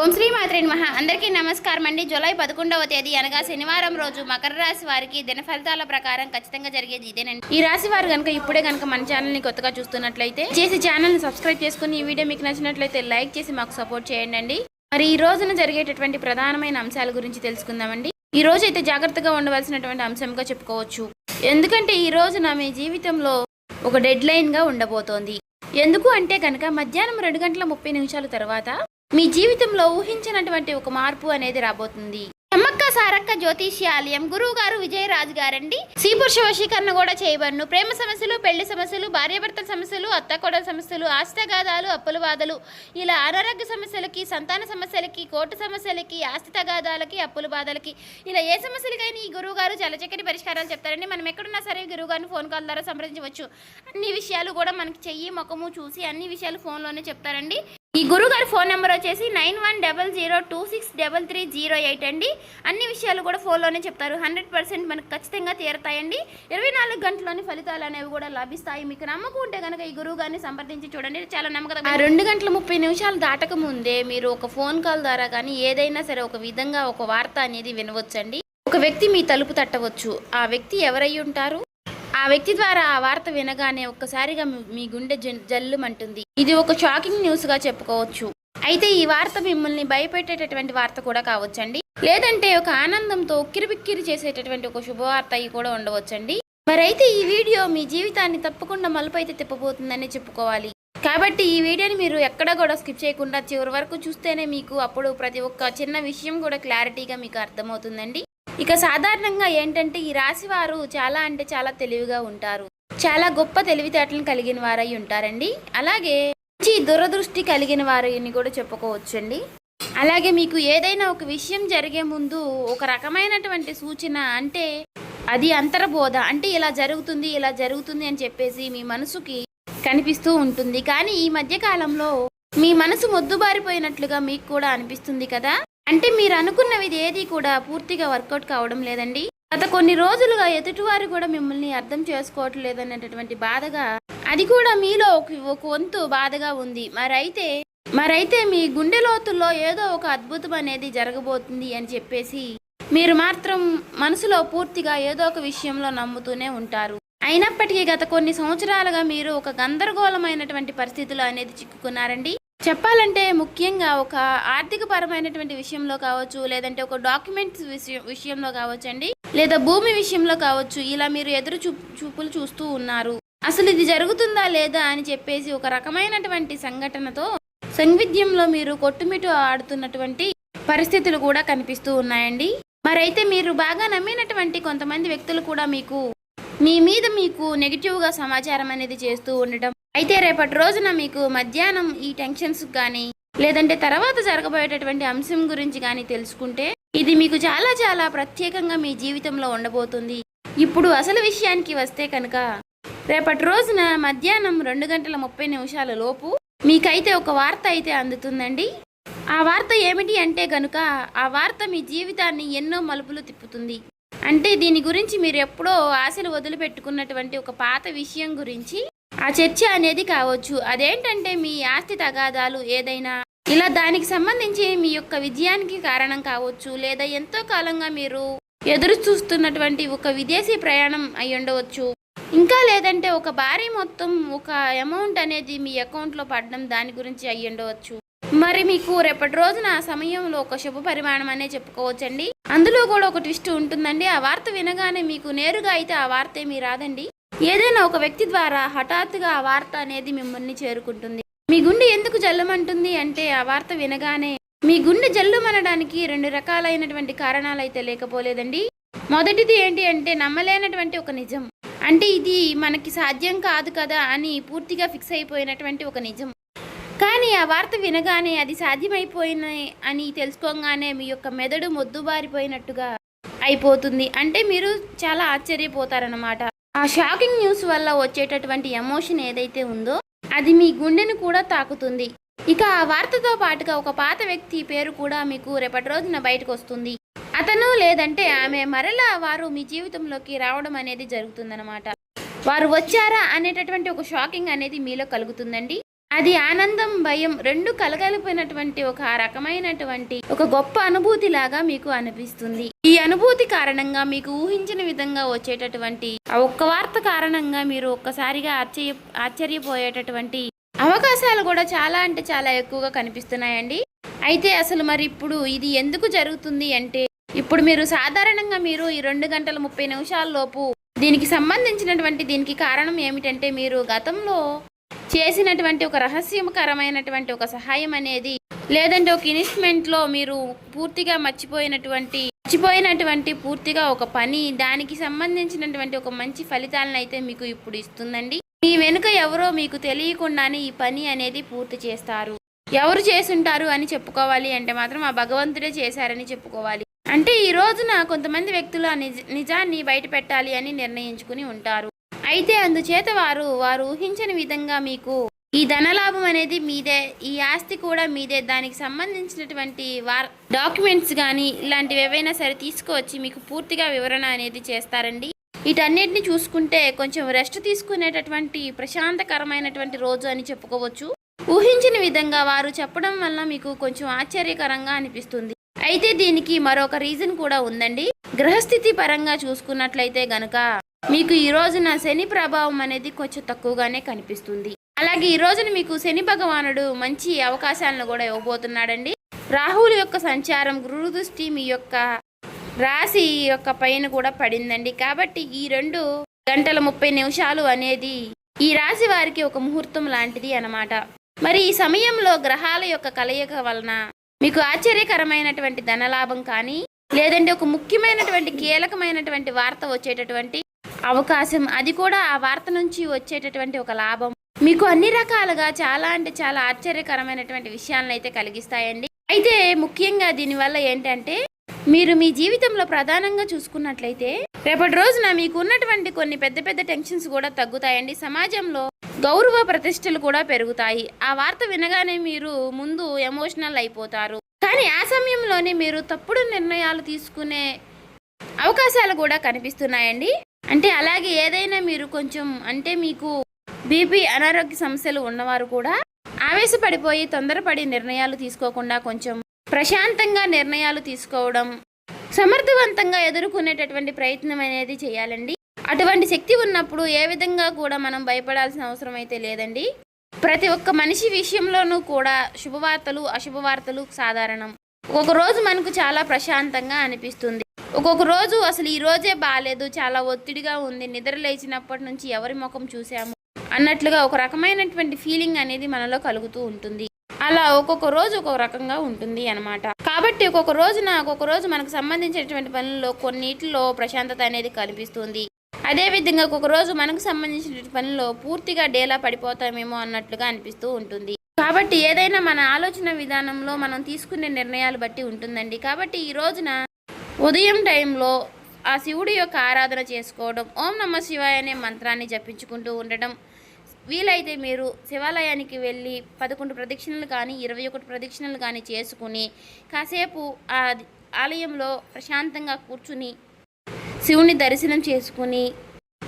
ఓం శ్రీ మాత్రే నమః. అందరికీ నమస్కారం అండి. జూలై 11వ తేదీ అనగా శనివారం రోజు మకర రాశి వారికి దిన ఫలితాల ప్రకారం ఖచ్చితంగా జరిగేది ఇదేనండి. ఈ రాశి వారు కనుక ఇప్పుడే కనుక మన ఛానల్ని కొత్తగా చూస్తున్నట్లయితే చేసి ఛానల్ని సబ్స్క్రైబ్ చేసుకుని ఈ వీడియో మీకు నచ్చినట్లయితే లైక్ చేసి మాకు సపోర్ట్ చేయండి. మరి ఈ రోజున జరిగేటటువంటి ప్రధానమైన అంశాల గురించి తెలుసుకుందామండి. ఈ రోజు అయితే జాగ్రత్తగా ఉండవలసినటువంటి అంశంగా చెప్పుకోవచ్చు. ఎందుకంటే ఈ రోజున మీ జీవితంలో ఒక డెడ్ లైన్గా ఉండబోతోంది. ఎందుకు అంటే కనుక మధ్యాహ్నం 2:30 తర్వాత మీ జీవితంలో ఊహించినటువంటి ఒక మార్పు అనేది రాబోతుంది. సమ్మక్క సారక్క జ్యోతిష్యాలయం గురువు గారు విజయరాజు గారండి. స్త్రీ పురుష వశీకరణ కూడా చేయబడును. ప్రేమ సమస్యలు, పెళ్లి సమస్యలు, భార్యాభర్తల సమస్యలు, అత్తకోడల సమస్యలు, ఆస్తిగాదాలు, అప్పుల బాధలు, ఇలా అనారోగ్య సమస్యలకి, సంతాన సమస్యలకి, కోర్టు సమస్యలకి, ఆస్తి తగాదాలకి, అప్పుల బాధలకి, ఇలా ఏ సమస్యలకైనా ఈ గురువు గారు చాలా చక్కటి పరిష్కారాలు చెప్తారండి. మనం ఎక్కడున్నా సరే గురువు గారిని ఫోన్ కాల్ ద్వారా సంప్రదించవచ్చు. అన్ని విషయాలు కూడా మనకి చెయ్యి ముఖము చూసి అన్ని విషయాలు ఫోన్లోనే చెప్తారండి. ఈ గురుగారి ఫోన్ నెంబర్ వచ్చేసి 9100263308 అండి. అన్ని విషయాలు కూడా ఫోన్లోనే చెప్తారు. 100% మనకు ఖచ్చితంగా తీరతాయండి. 24 గంటల్లోని ఫలితాలు అనేవి కూడా లభిస్తాయి. మీకు నమ్మకం ఉంటే కనుక ఈ గురువు గారిని సంప్రదించి చూడండి. చాలా నమ్మకం. 2:30 దాటక ముందే మీరు ఒక ఫోన్ కాల్ ద్వారా కానీ ఏదైనా సరే ఒక విధంగా ఒక వార్త అనేది వినవచ్చండి. ఒక వ్యక్తి మీ తలుపు తట్టవచ్చు. ఆ వ్యక్తి ఎవరై ఉంటారు? ఆ వ్యక్తి ద్వారా ఆ వార్త వినగానే ఒక్కసారిగా మీ గుండె జల్లుమంటుంది. ఇది ఒక షాకింగ్ న్యూస్ గా చెప్పుకోవచ్చు. అయితే ఈ వార్త మిమ్మల్ని భయపెట్టేటటువంటి వార్త కూడా కావచ్చండి. లేదంటే ఒక ఆనందంతో ఉక్కిరిబిక్కిరి చేసేటటువంటి ఒక శుభవార్త కూడా ఉండవచ్చండి. మరైతే ఈ వీడియో మీ జీవితాన్ని తప్పకుండా మలుపు అయితే తిప్పబోతుందని చెప్పుకోవాలి. కాబట్టి ఈ వీడియోని మీరు ఎక్కడ కూడా స్కిప్ చేయకుండా చివరి వరకు చూస్తేనే మీకు అప్పుడు ప్రతి ఒక్క చిన్న విషయం కూడా క్లారిటీగా మీకు అర్థమవుతుందండి. ఇక సాధారణంగా ఏంటంటే ఈ రాశి వారు చాలా అంటే చాలా తెలివిగా ఉంటారు. చాలా గొప్ప తెలివితేటలను కలిగిన వారై ఉంటారండి. అలాగే మంచి దురదృష్టి కలిగిన వారిని కూడా చెప్పుకోవచ్చండి. అలాగే మీకు ఏదైనా ఒక విషయం జరిగే ముందు ఒక రకమైనటువంటి సూచన, అంటే అది అంతర్బోధ, అంటే ఇలా జరుగుతుంది అని చెప్పేసి మీ మనసుకి కనిపిస్తూ ఉంటుంది. కానీ ఈ మధ్య కాలంలో మీ మనసు మొద్దుబారిపోయినట్లుగా మీకు కూడా అనిపిస్తుంది కదా. అంటే మీరు అనుకున్నవి ఏది కూడా పూర్తిగా వర్కౌట్ కావడం లేదండి. గత కొన్ని రోజులుగా ఎదుటివారు కూడా మిమ్మల్ని అర్థం చేసుకోవటం లేదనేటటువంటి బాధగా, అది కూడా మీలో ఒక వంతు బాధగా ఉంది. మరైతే మీ గుండె లోతుల్లో ఏదో ఒక అద్భుతం అనేది జరగబోతుంది అని చెప్పేసి మీరు మాత్రం మనసులో పూర్తిగా ఏదో ఒక విషయంలో నమ్ముతూనే ఉంటారు. అయినప్పటికీ గత కొన్ని సంవత్సరాలుగా మీరు ఒక గందరగోళమైనటువంటి పరిస్థితులు అనేది చిక్కుకున్నారండి. చెప్పాలంటే ముఖ్యంగా ఒక ఆర్థిక పరమైనటువంటి విషయంలో కావచ్చు, లేదంటే ఒక డాక్యుమెంట్స్ విషయంలో కావచ్చు అండి, లేదా భూమి విషయంలో కావచ్చు. ఇలా మీరు ఎదురు చూపులు చూస్తూ ఉన్నారు. అసలు ఇది జరుగుతుందా లేదా అని చెప్పేసి ఒక రకమైనటువంటి సంఘటనతో సంవిధ్యంలో మీరు కొట్టుమిట్టు ఆడుతున్నటువంటి పరిస్థితులు కూడా కనిపిస్తూ ఉన్నాయండి. మరైతే మీరు బాగా నమ్మినటువంటి కొంతమంది వ్యక్తులు కూడా మీ మీద నెగిటివ్గా సమాచారం అనేది చేస్తూ ఉండటం. అయితే రేపటి రోజున మీకు మధ్యాహ్నం ఈ టెన్షన్స్ కానీ, లేదంటే తర్వాత జరగబోయేటటువంటి అంశం గురించి కానీ తెలుసుకుంటే ఇది మీకు చాలా చాలా ప్రత్యేకంగా మీ జీవితంలో ఉండబోతుంది. ఇప్పుడు అసలు విషయానికి వస్తే కనుక రేపటి రోజున మధ్యాహ్నం 2:30 లోపు మీకైతే ఒక వార్త అయితే అందుతుందండి. ఆ వార్త ఏమిటి అంటే కనుక ఆ వార్త మీ జీవితాన్ని ఎన్నో మలుపులు తిప్పుతుంది. అంటే దీని గురించి మీరు ఎప్పుడో ఆశలు వదిలిపెట్టుకున్నటువంటి ఒక పాత విషయం గురించి ఆ చర్చ అనేది కావచ్చు. అదేంటంటే మీ ఆస్తి తగాదాలు ఏదైనా, ఇలా దానికి సంబంధించి మీ యొక్క విజయానికి కారణం కావచ్చు, లేదా ఎంతో కాలంగా మీరు ఎదురు చూస్తున్నటువంటి ఒక విదేశీ ప్రయాణం అయి ఉండవచ్చు. ఇంకా లేదంటే ఒక భారీ మొత్తం ఒక అమౌంట్ అనేది మీ అకౌంట్లో పడడం, దాని గురించి అయి ఉండవచ్చు. మరి మీకు రేపటి రోజున ఆ సమయంలో ఒక శుభ పరిమాణం అనే చెప్పుకోవచ్చండి. అందులో కూడా ఒక ట్విస్ట్ ఉంటుందండి. ఆ వార్త వినగానే మీకు నేరుగా అయితే ఆ వార్త ఏమీ రాదండి. ఏదైనా ఒక వ్యక్తి ద్వారా హఠాత్తుగా ఆ వార్త అనేది మిమ్మల్ని చేరుకుంటుంది. మీ గుండె ఎందుకు జల్లుమంటుంది అంటే ఆ వార్త వినగానే మీ గుండె జల్లుమనడానికి 2 రకాలైనటువంటి కారణాలు అయితే లేకపోలేదండి. మొదటిది ఏంటి అంటే నమ్మలేనటువంటి ఒక నిజం. అంటే ఇది మనకి సాధ్యం కాదు కదా అని పూర్తిగా ఫిక్స్ అయిపోయినటువంటి ఒక నిజం. కానీ ఆ వార్త వినగానే అది సాధ్యమైపోయిన అని తెలుసుకోగానే మీ యొక్క మెదడు మొద్దుబారిపోయినట్టుగా అయిపోతుంది. అంటే మీరు చాలా ఆశ్చర్యపోతారన్నమాట. ఆ షాకింగ్ న్యూస్ వల్ల వచ్చేటటువంటి ఎమోషన్ ఏదైతే ఉందో అది మీ గుండెను కూడా తాకుతుంది. ఇక ఆ వార్తతో పాటుగా ఒక పాత వ్యక్తి పేరు కూడా మీకు రేపటి రోజున బయటకు వస్తుంది. అతను లేదంటే ఆమె మరలా వారు మీ జీవితంలోకి రావడం అనేది జరుగుతుందన్నమాట. వారు వచ్చారా అనేటటువంటి ఒక షాకింగ్ అనేది మీలో కలుగుతుందండి. అది ఆనందం భయం రెండు కలగలిపినటువంటి ఒక రకమైనటువంటి ఒక గొప్ప అనుభూతి లాగా మీకు అనిపిస్తుంది. ఈ అనుభూతి కారణంగా మీకు ఊహించిన విధంగా వచ్చేటటువంటి ఆ ఒక్క వార్త కారణంగా మీరు ఒక్కసారిగా ఆశ్చర్యపోయేటటువంటి అవకాశాలు కూడా చాలా అంటే చాలా ఎక్కువగా కనిపిస్తున్నాయండి. అయితే అసలు మరి ఇప్పుడు ఇది ఎందుకు జరుగుతుంది అంటే, ఇప్పుడు మీరు సాధారణంగా మీరు ఈ 2 గంటల 30 నిమిషాల లోపు దీనికి సంబంధించినటువంటి దీనికి కారణం ఏమిటంటే, మీరు గతంలో చేసినటువంటి ఒక రహస్యకరమైనటువంటి ఒక సహాయం అనేది, లేదంటే ఒక ఇన్వెస్ట్మెంట్లో మీరు పూర్తిగా మర్చిపోయినటువంటి పూర్తిగా ఒక పని, దానికి సంబంధించినటువంటి ఒక మంచి ఫలితాలను అయితే మీకు ఇప్పుడు ఇస్తుందండి. మీ వెనుక ఎవరో మీకు తెలియకుండానే ఈ పని అనేది పూర్తి చేస్తారు. ఎవరు చేసుంటారు అని చెప్పుకోవాలి అంటే మాత్రం ఆ భగవంతుడే చేశారని చెప్పుకోవాలి. అంటే ఈ రోజున కొంతమంది వ్యక్తులు ఆ నిజాన్ని బయట పెట్టాలి అని నిర్ణయించుకుని ఉంటారు. అయితే అందుచేత వారు ఊహించని విధంగా మీకు ఈ ధనలాభం అనేది మీదే, ఈ ఆస్తి కూడా మీదే, దానికి సంబంధించినటువంటి డాక్యుమెంట్స్ కానీ ఇలాంటివి ఏవైనా సరే తీసుకువచ్చి మీకు పూర్తిగా వివరణ అనేది చేస్తారండి. వీటన్నిటిని చూసుకుంటే కొంచెం రెస్ట్ తీసుకునేటటువంటి ప్రశాంతకరమైనటువంటి రోజు అని చెప్పుకోవచ్చు. ఊహించిన విధంగా వారు చెప్పడం వల్ల మీకు కొంచెం ఆశ్చర్యకరంగా అనిపిస్తుంది. అయితే దీనికి మరొక రీజన్ కూడా ఉందండి. గ్రహస్థితి పరంగా చూసుకున్నట్లయితే గనుక మీకు ఈ రోజున శని ప్రభావం అనేది కొంచెం తక్కువగానే కనిపిస్తుంది. అలాగే ఈ రోజున మీకు శని భగవానుడు మంచి అవకాశాలను కూడా ఇవ్వబోతున్నాడండి. రాహువుల యొక్క సంచారం, గురు దృష్టి మీ యొక్క రాశి యొక్క పైన కూడా పడిందండి. కాబట్టి ఈ 2 గంటల 30 నిమిషాలు అనేది ఈ రాశి వారికి ఒక ముహూర్తం లాంటిది అన్నమాట. మరి ఈ సమయంలో గ్రహాల యొక్క కలయిక వలన మీకు ఆశ్చర్యకరమైనటువంటి ధనలాభం కానీ, లేదంటే ఒక ముఖ్యమైనటువంటి కీలకమైనటువంటి వార్త వచ్చేటటువంటి అవకాశం, అది కూడా ఆ వార్త నుంచి వచ్చేటటువంటి ఒక లాభం మీకు అన్ని రకాలుగా చాలా అంటే చాలా ఆశ్చర్యకరమైనటువంటి విషయాలను అయితే కలిగిస్తాయండి. అయితే ముఖ్యంగా దీనివల్ల ఏంటంటే, మీరు మీ జీవితంలో ప్రధానంగా చూసుకున్నట్లయితే రేపటి రోజున మీకు ఉన్నటువంటి కొన్ని పెద్ద పెద్ద టెన్షన్స్ కూడా తగ్గుతాయండి. సమాజంలో గౌరవ ప్రతిష్టలు కూడా పెరుగుతాయి. ఆ వార్త వినగానే మీరు ముందు ఎమోషనల్ అయిపోతారు. కానీ ఆ సమయంలోనే మీరు తప్పుడు నిర్ణయాలు తీసుకునే అవకాశాలు కూడా కనిపిస్తున్నాయండి. అంటే అలాగే ఏదైనా మీరు కొంచెం అంటే మీకు బీపీ అనారోగ్య సమస్యలు ఉన్నవారు కూడా ఆవేశపడిపోయి తొందరపడి నిర్ణయాలు తీసుకోకుండా కొంచెం ప్రశాంతంగా నిర్ణయాలు తీసుకోవడం, సమర్థవంతంగా ఎదుర్కొనేటటువంటి ప్రయత్నం అనేది చేయాలండి. అటువంటి శక్తి ఉన్నప్పుడు ఏ విధంగా కూడా మనం భయపడాల్సిన అవసరం అయితే లేదండి. ప్రతి ఒక్క మనిషి విషయంలోనూ కూడా శుభవార్తలు అశుభవార్తలు సాధారణం. ఒక్కొక్క రోజు మనకు చాలా ప్రశాంతంగా అనిపిస్తుంది, ఒక్కొక్క రోజు అసలు ఈ రోజే బాగాలేదు, చాలా ఒత్తిడిగా ఉంది, నిద్ర లేచినప్పటి నుంచి ఎవరి ముఖం చూసాము అన్నట్లుగా ఒక రకమైనటువంటి ఫీలింగ్ అనేది మనలో కలుగుతూ ఉంటుంది. అలా ఒక్కొక్క రోజు ఒక్కొక్క రకంగా ఉంటుంది అన్నమాట. కాబట్టి ఒక్కొక్క రోజు మనకు సంబంధించినటువంటి పనుల్లో కొన్నిటిలో ప్రశాంతత అనేది కనిపిస్తుంది. అదేవిధంగా ఒక్కొక్క రోజు మనకు సంబంధించిన పనుల్లో పూర్తిగా డేలా పడిపోతామేమో అన్నట్లుగా అనిపిస్తూ ఉంటుంది. కాబట్టి ఏదైనా మన ఆలోచన విధానంలో మనం తీసుకునే నిర్ణయాలు బట్టి ఉంటుందండి. కాబట్టి ఈ రోజున ఉదయం టైంలో ఆ శివుడి యొక్క ఆరాధన చేసుకోవడం, ఓం నమః శివాయ అనే మంత్రాన్ని జపించుకుంటూ ఉండడం, వీలైతే మీరు శివాలయానికి వెళ్ళి 11 ప్రదక్షిణలు కానీ 21 ప్రదక్షిణలు కానీ చేసుకుని కాసేపు ఆ ఆలయంలో ప్రశాంతంగా కూర్చుని శివుని దర్శనం చేసుకుని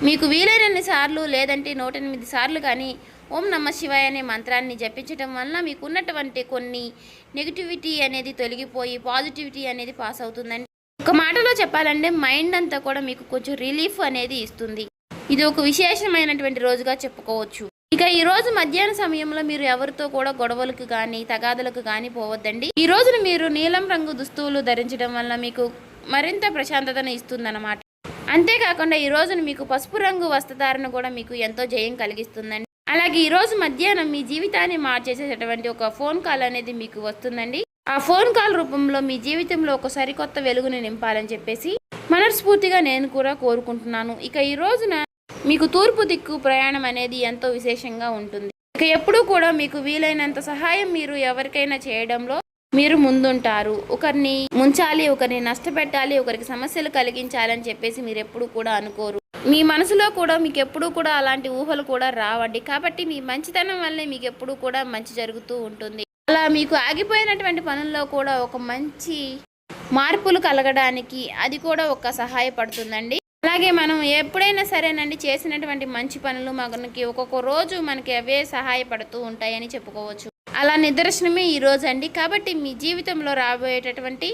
మీకు వీలైనన్ని సార్లు లేదంటే 108 సార్లు కానీ ఓం నమః శివాయ అనే మంత్రాన్ని జపించడం వల్ల మీకు ఉన్నటువంటి కొన్ని నెగిటివిటీ అనేది తొలగిపోయి పాజిటివిటీ అనేది పాస్ అవుతుందండి. ఒక మాటలో చెప్పాలంటే మైండ్ అంతా కూడా మీకు కొంచెం రిలీఫ్ అనేది ఇస్తుంది. ఇది ఒక విశేషమైనటువంటి రోజుగా చెప్పుకోవచ్చు. ఇక ఈ రోజు మధ్యాహ్న సమయంలో మీరు ఎవరితో కూడా గొడవలకు కానీ తగాదలకు కానీ పోవద్దండి. ఈ రోజున మీరు నీలం రంగు దుస్తువులు ధరించడం వల్ల మీకు మరింత ప్రశాంతతను ఇస్తుందన్నమాట. అంతేకాకుండా ఈ రోజున మీకు పసుపు రంగు వస్త్రధారణ కూడా మీకు ఎంతో జయం కలిగిస్తుందండి. అలాగే ఈ రోజు మధ్యాహ్నం మీ జీవితాన్ని మార్చేసేటటువంటి ఒక ఫోన్ కాల్ అనేది మీకు వస్తుందండి. ఆ ఫోన్ కాల్ రూపంలో మీ జీవితంలో ఒక సరికొత్త వెలుగుని నింపాలని చెప్పేసి మనస్ఫూర్తిగా నేను కూడా కోరుకుంటున్నాను. ఇక ఈ రోజున మీకు తూర్పు దిక్కు ప్రయాణం అనేది ఎంతో విశేషంగా ఉంటుంది. ఇక ఎప్పుడూ కూడా మీకు వీలైనంత సహాయం మీరు ఎవరికైనా చేయడంలో మీరు ముందుంటారు. ఒకరిని ముంచాలి, ఒకరిని నష్టపెట్టాలి, ఒకరికి సమస్యలు కలిగించాలని చెప్పేసి మీరు ఎప్పుడు కూడా అనుకోరు. మీ మనసులో కూడా మీకు ఎప్పుడూ కూడా అలాంటి ఊహలు కూడా రావండి. కాబట్టి మీ మంచితనం వల్లే మీకు ఎప్పుడూ కూడా మంచి జరుగుతూ ఉంటుంది. అలా మీకు ఆగిపోయినటువంటి పనుల్లో కూడా ఒక మంచి మార్పులు కలగడానికి అది కూడా ఒక సహాయపడుతుందండి. అలాగే మనం ఎప్పుడైనా సరేనండి చేసినటువంటి మంచి పనులు మనకి ఒక్కొక్క రోజు మనకి అవే సహాయపడుతూ ఉంటాయని చెప్పుకోవచ్చు. అలా నిదర్శనమే ఈ రోజు అండి. కాబట్టి మీ జీవితంలో రాబోయేటటువంటి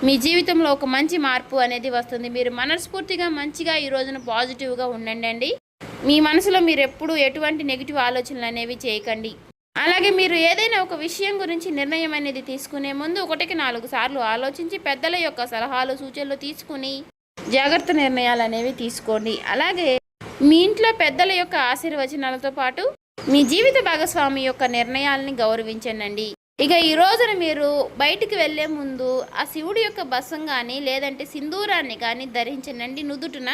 మీ జీవితంలో ఒక మంచి మార్పు అనేది వస్తుంది. మీరు మనస్ఫూర్తిగా మంచిగా ఈ రోజున పాజిటివ్గా ఉండండి. మీ మనసులో మీరు ఎప్పుడు ఎటువంటి నెగిటివ్ ఆలోచనలు అనేవి చేయకండి. అలాగే మీరు ఏదైనా ఒక విషయం గురించి నిర్ణయం అనేది తీసుకునే ముందు 1కి 4 సార్లు ఆలోచించి పెద్దల యొక్క సలహాలు సూచనలు తీసుకుని జాగ్రత్త నిర్ణయాలు అనేవి తీసుకోండి. అలాగే మీ ఇంట్లో పెద్దల యొక్క ఆశీర్వచనాలతో పాటు మీ జీవిత భాగస్వామి యొక్క నిర్ణయాలని గౌరవించండి. ఇక ఈ రోజున మీరు బయటికి వెళ్ళే ముందు ఆ శివుడి యొక్క బసం కానీ లేదంటే సింధూరాన్ని కానీ ధరించండి నుదుటిన.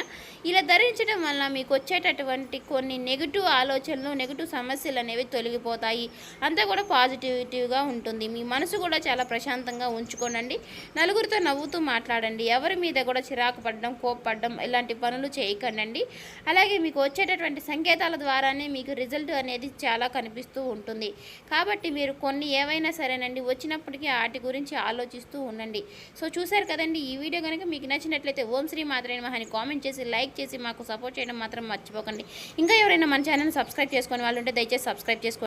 ఇలా ధరించడం వల్ల మీకు వచ్చేటటువంటి కొన్ని నెగిటివ్ ఆలోచనలు నెగిటివ్ సమస్యలు అనేవి తొలగిపోతాయి. అంతా కూడా పాజిటివిటీగా ఉంటుంది. మీ మనసు కూడా చాలా ప్రశాంతంగా ఉంచుకోనండి. నలుగురితో నవ్వుతూ మాట్లాడండి. ఎవరి మీద కూడా చిరాకు పడడం కోప్పడడం ఇలాంటి పనులు చేయకండి. అలాగే మీకు వచ్చేటటువంటి సంకేతాల ద్వారానే మీకు రిజల్ట్ అనేది చాలా కనిపిస్తూ ఉంటుంది. కాబట్టి మీరు కొన్ని ఏవైనా సరేనండి వచ్చినప్పటికీ వాటి గురించి ఆలోచిస్తూ ఉండండి. సో చూసారు కదండి, ఈ వీడియో కనుక మీకు నచ్చినట్లయితే ఓం శ్రీ మాత్రే నమః అని కామెంట్ చేసి లైక్ చేసి మాకు సపోర్ట్ చేయడం మాత్రం మర్చిపోకండి. ఇంకా ఎవరైనా మన ఛానల్ సబ్స్క్రైబ్ చేసుకునే వాళ్ళు ఉంటే దయచేసి సబ్స్క్రైబ్ చేసుకోండి.